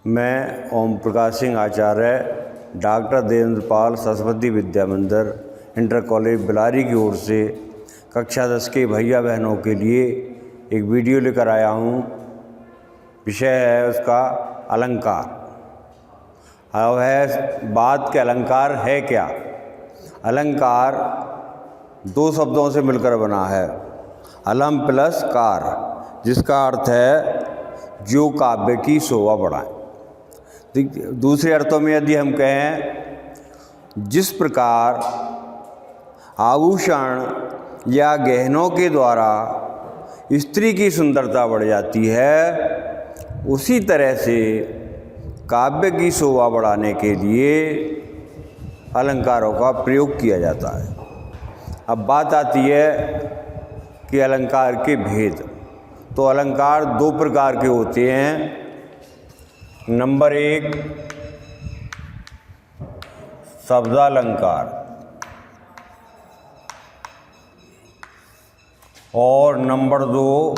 मैं ओम प्रकाश सिंह आचार्य डॉक्टर देवेंद्र पाल सरस्वती विद्या मंदिर inter college Bilari की ओर से कक्षा 10 के भैया बहनों के लिए एक वीडियो लेकर आया हूँ। विषय है उसका अलंकार। अब है बात के अलंकार है क्या। अलंकार दो शब्दों से मिलकर बना है, अलम प्लस कार, जिसका अर्थ है जो काव्य की शोभा बढ़ाए। दूसरे अर्थों में यदि हम कहें, जिस प्रकार आभूषण या गहनों के द्वारा स्त्री की सुंदरता बढ़ जाती है, उसी तरह से काव्य की शोभा बढ़ाने के लिए अलंकारों का प्रयोग किया जाता है। अब बात आती है कि अलंकार के भेद। तो अलंकार दो प्रकार के होते हैं। नंबर 1 शब्दालंकार और नंबर 2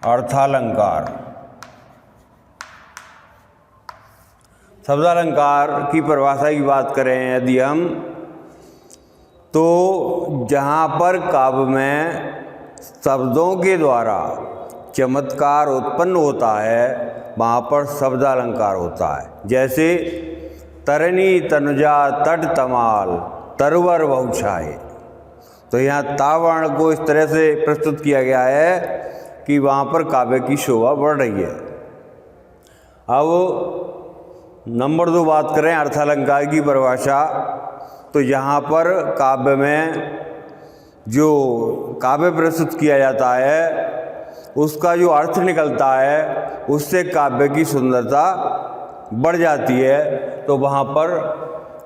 अर्थालंकार। शब्दालंकार की परिभाषा की बात करें यदि हम, तो जहाँ पर काव्य में शब्दों के द्वारा चमत्कार उत्पन्न होता है, वहाँ पर शब्दालंकार होता है। जैसे तरनी तनुजा तट तमाल तरवर बहुछाए, तो यहाँ तावर्ण को इस तरह से प्रस्तुत किया गया है कि वहाँ पर काव्य की शोभा बढ़ रही है। अब नंबर 2 बात करें अर्थालंकार की परिभाषा, तो यहाँ पर काव्य में जो काव्य प्रस्तुत किया जाता है, उसका जो अर्थ निकलता है, उससे काव्य की सुंदरता बढ़ जाती है, तो वहाँ पर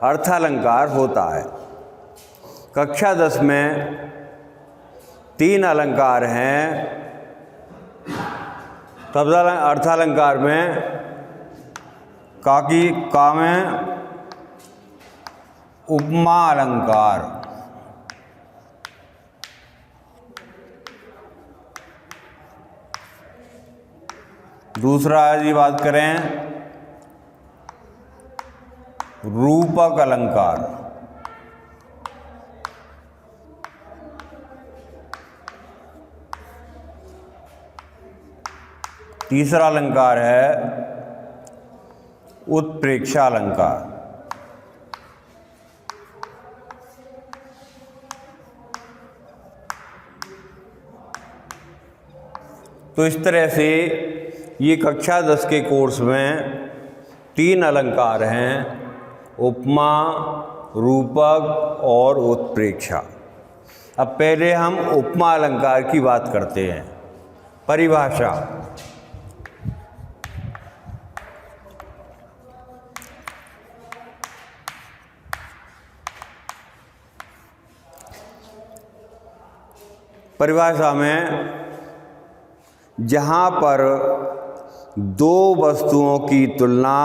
अर्थालंकार होता है। कक्षा 10 में 3 अलंकार हैं। अर्थालंकार में का में उपमा अलंकार, दूसरा यदि बात करें रूपक अलंकार, तीसरा अलंकार है उत्प्रेक्षा अलंकार। तो इस तरह से ये कक्षा 10 के कोर्स में 3 अलंकार हैं, उपमा, रूपक और उत्प्रेक्षा। अब पहले हम उपमा अलंकार की बात करते हैं। परिभाषा। परिभाषा में जहाँ पर दो वस्तुओं की तुलना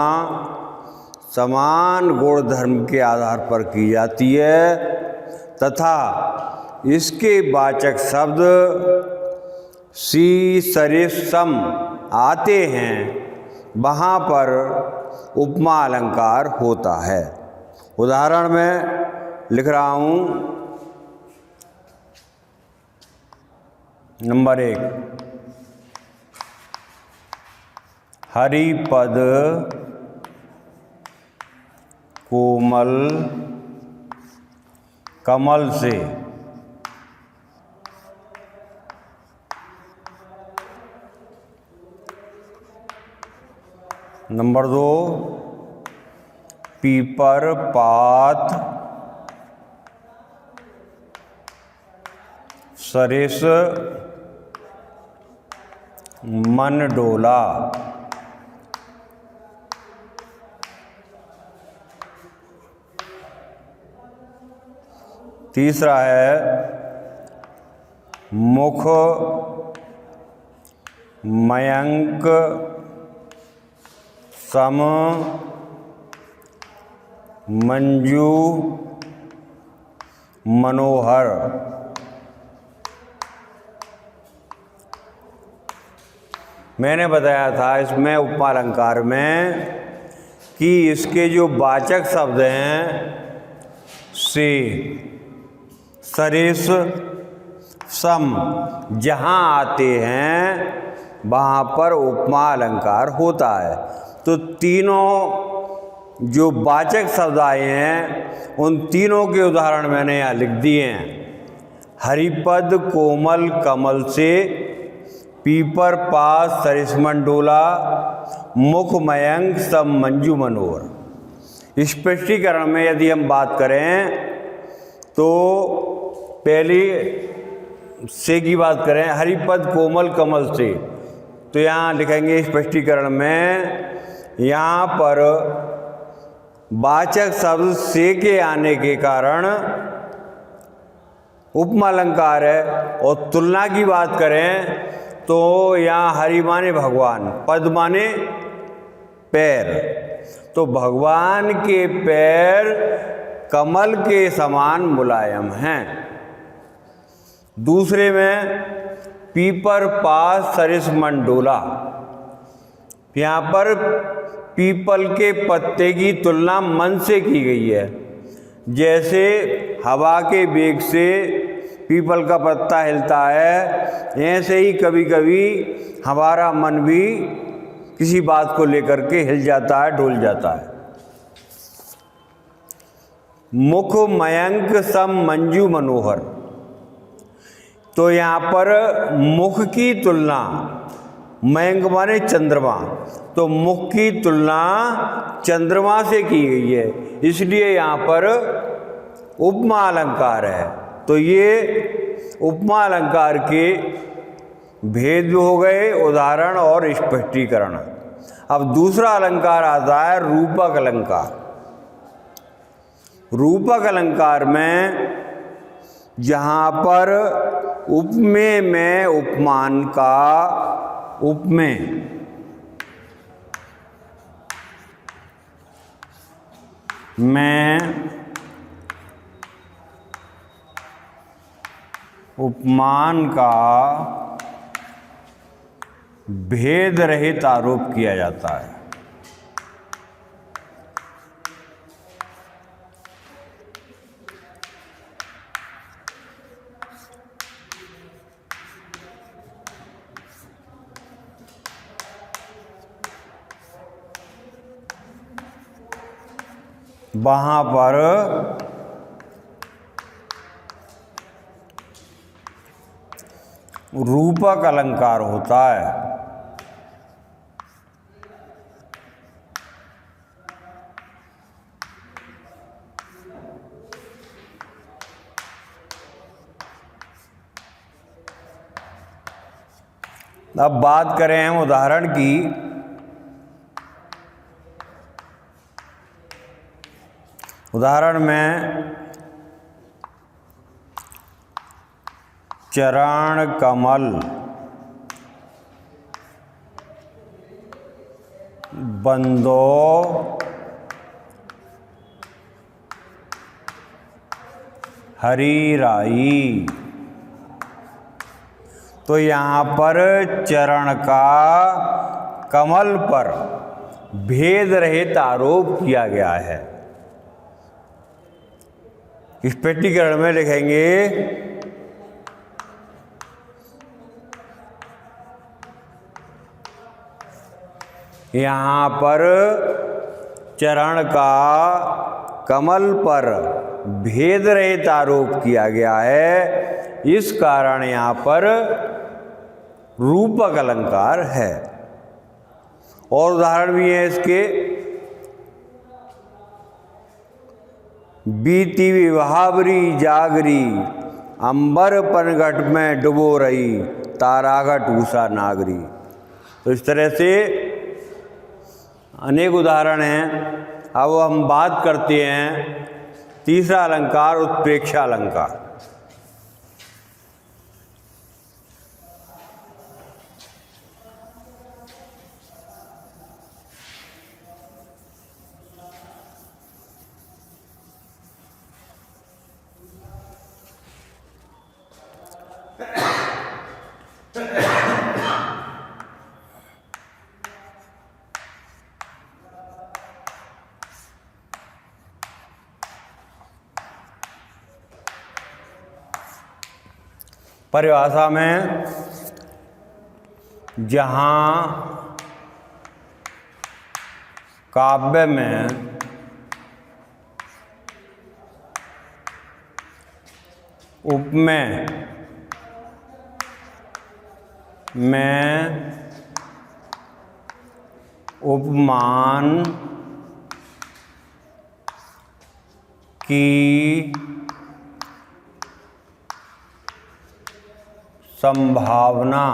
समान गुण धर्म के आधार पर की जाती है तथा इसके वाचक शब्द सी सरिस सम आते हैं, वहाँ पर उपमा अलंकार होता है। उदाहरण में लिख रहा हूँ। नंबर 1 हरिपद कोमल कमल से। नंबर 2 पीपर पात सरिस मन डोला। तीसरा है मुख मयंक सम मंजू मनोहर। मैंने बताया था इसमें उपमा अलंकार में कि इसके जो वाचक शब्द हैं से, सरिस, सम जहाँ आते हैं वहाँ पर उपमा अलंकार होता है। तो तीनों जो वाचक शब्द आए हैं उन तीनों के उदाहरण मैंने यहाँ लिख दिए हैं। हरिपद कोमल कमल से, पीपर पास सरिसमंडोला, मुख मयंक सब मंजू मनोहर। स्पष्टीकरण में यदि हम बात करें तो पहली से की बात करें, हरिपद कोमल कमल से, तो यहाँ लिखेंगे स्पष्टीकरण में, यहाँ पर वाचक शब्द से के आने के कारण उपमा अलंकार है। और तुलना की बात करें तो यहाँ हरि माने भगवान, पद माने पैर, तो भगवान के पैर कमल के समान मुलायम हैं। दूसरे में पीपर पास सरिसमंडोला, यहाँ पर पीपल के पत्ते की तुलना मन से की गई है। जैसे हवा के वेग से पीपल का पत्ता हिलता है, ऐसे ही कभी कभी हमारा मन भी किसी बात को लेकर के हिल जाता है, डोल जाता है। मुख मयंक सम मंजू मनोहर, तो यहाँ पर मुख की तुलना, मयंक माने चंद्रमा, तो मुख की तुलना चंद्रमा से की गई है, इसलिए यहाँ पर उपमा अलंकार है। तो ये उपमा अलंकार के भेद हो गए, उदाहरण और स्पष्टीकरण। अब दूसरा अलंकार आता है रूपक अलंकार। रूपक अलंकार में जहाँ पर उपमेय में उपमान का उपमेय में उपमान का भेद रहित आरोप किया जाता है। वहाँ पर रूपक अलंकार होता है। अब बात करें हम उदाहरण की, उदाहरण में चरण कमल, बंदो, हरी राई, तो यहाँ पर चरण का कमल पर भेद रहित आरोप किया गया है। स्पष्टीकरण में लिखेंगे यहाँ पर चरण का कमल पर भेद रहित आरोप किया गया है, इस कारण यहाँ पर रूपक अलंकार है। और उदाहरण भी है इसके, बीती विभावरी जागरी, अंबर पनघट में डुबो रही, तारागढ़ उषा नागरी। तो इस तरह से अनेक उदाहरण हैं। अब हम बात करते हैं तीसरा अलंकार, उत्प्रेक्षा अलंकार। परिभाषा में जहाँ काव्य में उपमेय में उपमान की संभावना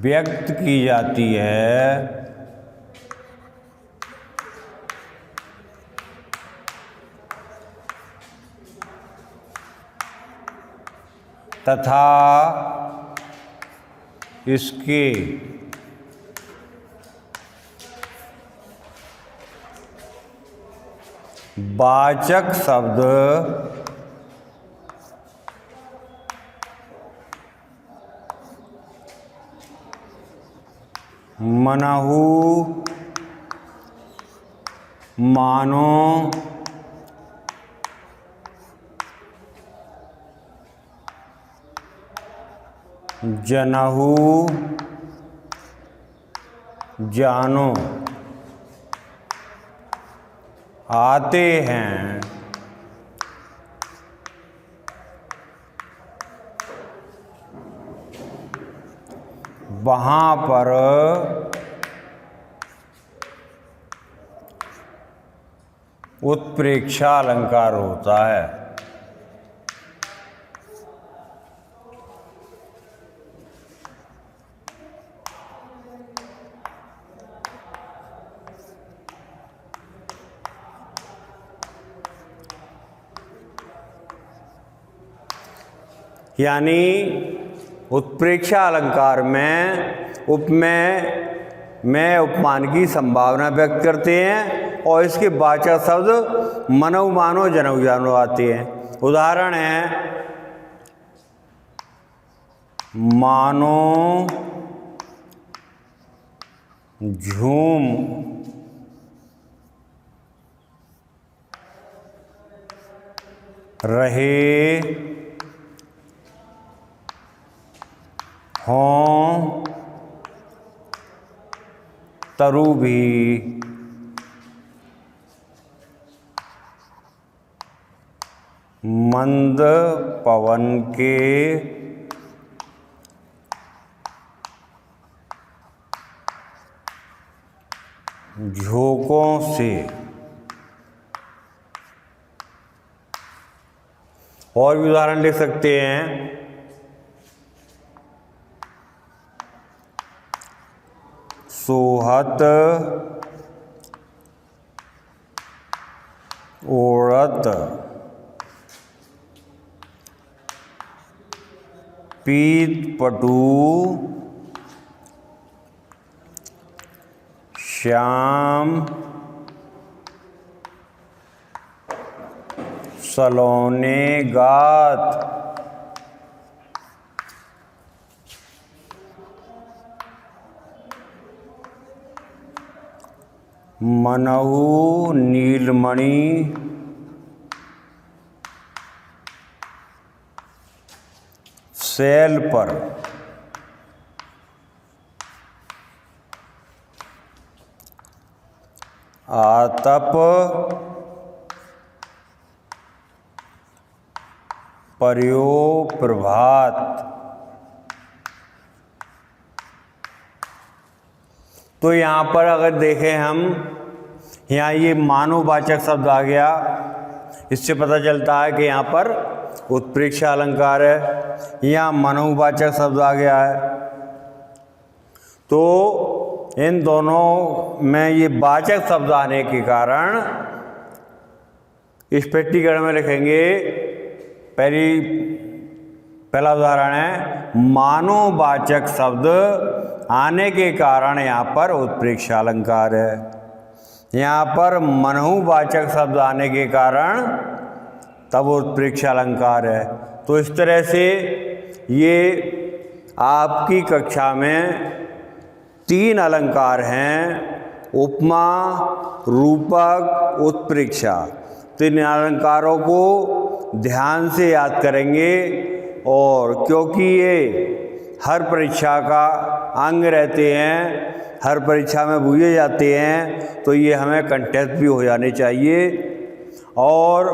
व्यक्त की जाती है तथा इसके वाचक शब्द मनहु, मानो, जनहु, जानो आते हैं। वहाँ पर उत्प्रेक्षा अलंकार होता है। यानी उत्प्रेक्षा अलंकार में उपमेय में उपमान की संभावना व्यक्त करते हैं और इसके वाचक शब्द मनहु, मानो, जनहु, जानो आते हैं। उदाहरण है मानो, झूम, रहे, हों, तरु भी, मंद पवन के झोंकों से। और भी उदाहरण लिख सकते हैं सोहत, ओढ़त, पीत पटु, श्याम, सलोने गात। मनहु, नीलमणि, सैल पर। आतप, पर्यो, प्रभात। तो यहाँ पर अगर देखें हम, यहाँ ये मानववाचक शब्द आ गया, इससे पता चलता है कि यहाँ पर उत्प्रेक्षा अलंकार है। यहाँ मनहुवाचक शब्द आ गया है। तो इन दोनों में ये वाचक शब्द आने के कारण इस स्पष्टीकरण में लिखेंगे। पहला उदाहरण है मानववाचक शब्द आने के कारण यहाँ पर उत्प्रेक्षा अलंकार है। यहाँ पर मनहुवाचक शब्द आने के कारण तब उत्प्रेक्षा अलंकार है। तो इस तरह से ये आपकी कक्षा में 3 अलंकार हैं, उपमा, रूपक, उत्प्रेक्षा। तो इन अलंकारों को ध्यान से याद करेंगे, और क्योंकि ये हर परीक्षा का अंग रहते हैं, हर परीक्षा में पूछे जाते हैं, तो ये हमें कंठस्थ भी हो जाने चाहिए। और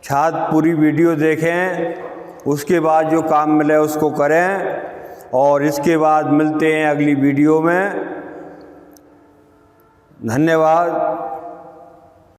छात्र पूरी वीडियो देखें, उसके बाद जो काम मिले उसको करें, और इसके बाद मिलते हैं अगली वीडियो में। धन्यवाद।